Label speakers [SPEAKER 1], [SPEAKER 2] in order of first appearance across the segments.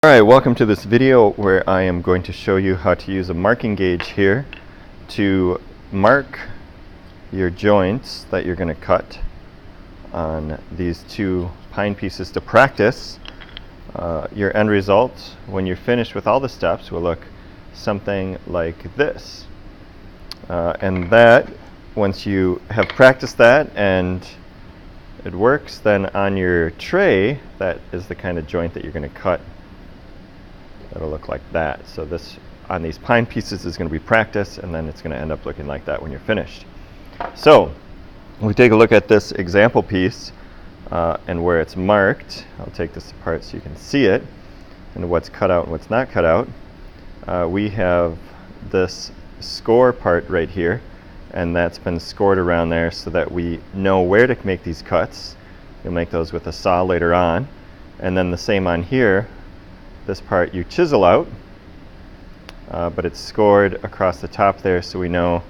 [SPEAKER 1] Alright, welcome to this video where I am going to show you how to use a marking gauge here to mark your joints that you're going to cut on these two pine pieces to practice. Your end result, when you're finished with all the steps, will look something like this. And that, once you have practiced that and it works, then on your tray, that is the kind of joint that you're going to cut. It'll look like that. So this on these pine pieces is going to be practice, and then it's going to end up looking like that when you're finished. So we take a look at this example piece and where it's marked. I'll take this apart so you can see it and what's cut out and what's not cut out. We have this score part right here, and that's been scored around there so that we know where to make these cuts. You'll make those with a saw later on. And then the same on here. This part you chisel out, but it's scored across the top there so we know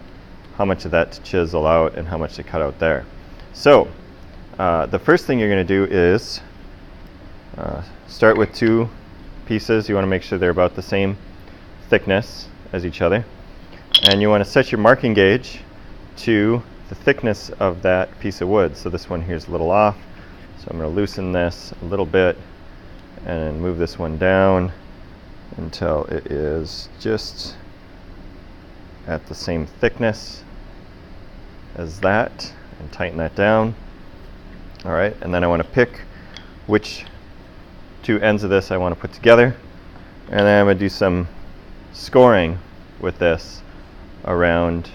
[SPEAKER 1] how much of that to chisel out and how much to cut out there. So the first thing you're going to do is start with two pieces. You want to make sure they're about the same thickness as each other. And you want to set your marking gauge to the thickness of that piece of wood. So this one here is a little off, so I'm going to loosen this a little bit and move this one down until it is just at the same thickness as that, and tighten that down. All right, and then I want to pick which two ends of this I want to put together, and then I'm going to do some scoring with this around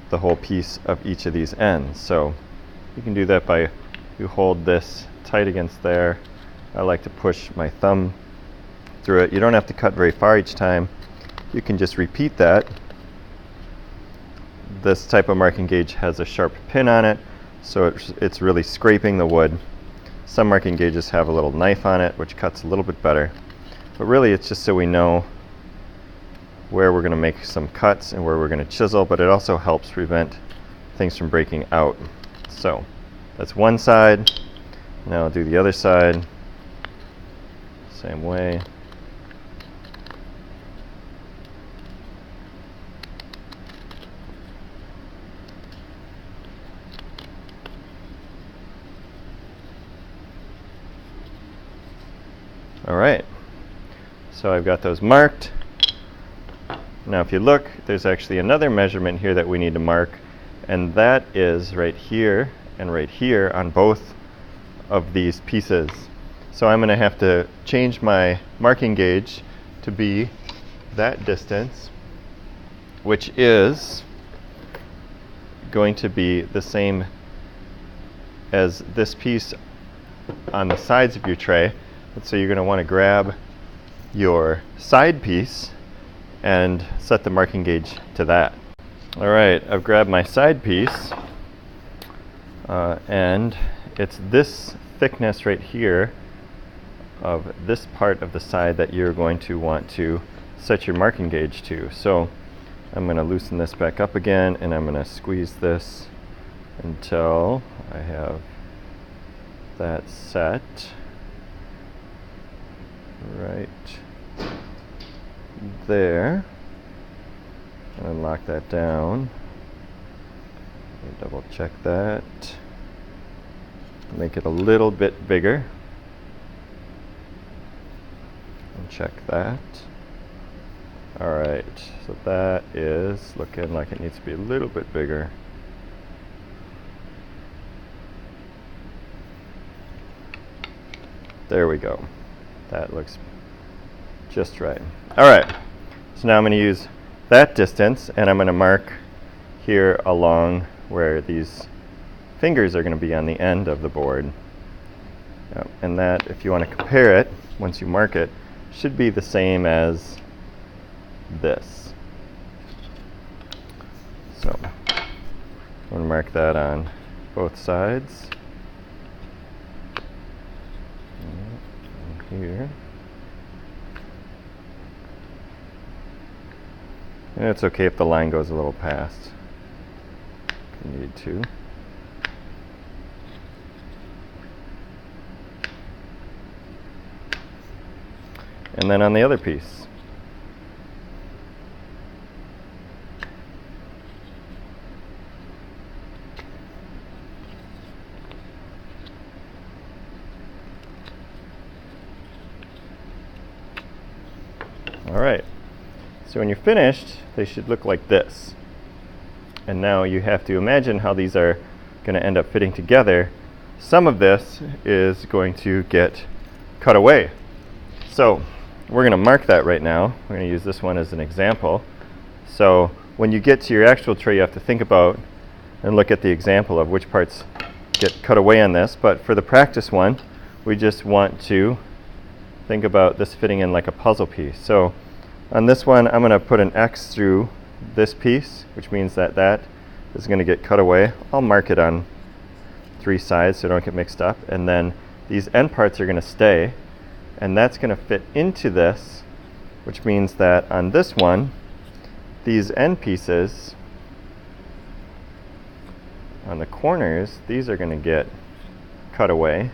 [SPEAKER 1] the whole piece of each of these ends. So you can do that by, you hold this tight against there. I like to push my thumb through it. You don't have to cut very far each time. You can just repeat that. This type of marking gauge has a sharp pin on it, so it's really scraping the wood. Some marking gauges have a little knife on it, which cuts a little bit better. But really it's just so we know where we're going to make some cuts and where we're going to chisel, but it also helps prevent things from breaking out. So that's one side. Now I'll do the other side. Same way. All right, so I've got those marked. Now if you look, there's actually another measurement here that we need to mark, and that is right here and right here on both of these pieces. So I'm going to have to change my marking gauge to be that distance, which is going to be the same as this piece on the sides of your tray. And so you're going to want to grab your side piece and set the marking gauge to that. All right, I've grabbed my side piece, and it's this thickness right here of this part of the side that you're going to want to set your marking gauge to. So I'm going to loosen this back up again, and I'm going to squeeze this until I have that set right there, and then lock that down. Double check that, make it a little bit bigger. Check that. All right, so that is looking like it needs to be a little bit bigger. There we go. That looks just right. All right, so now I'm going to use that distance, and I'm going to mark here along where these fingers are going to be on the end of the board. And that, if you want to compare it, once you mark it, should be the same as this. So I'm going to mark that on both sides. And here. And it's okay if the line goes a little past if you need to. And then on the other piece. Alright, so when you're finished, they should look like this. And now you have to imagine how these are going to end up fitting together. Some of this is going to get cut away. So we're going to mark that right now. We're going to use this one as an example. So when you get to your actual tray, you have to think about and look at the example of which parts get cut away on this. But for the practice one, we just want to think about this fitting in like a puzzle piece. So on this one, I'm going to put an X through this piece, which means that that is going to get cut away. I'll mark it on 3 sides so I don't get mixed up. And then these end parts are going to stay, and that's going to fit into this, which means that on this one, these end pieces on the corners, these are going to get cut away.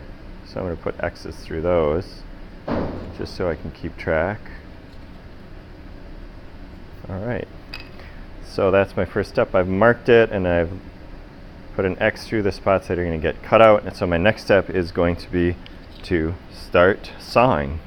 [SPEAKER 1] So I'm going to put X's through those just so I can keep track. Alright, so that's my first step. I've marked it and I've put an X through the spots that are going to get cut out, and so my next step is going to be to start sawing.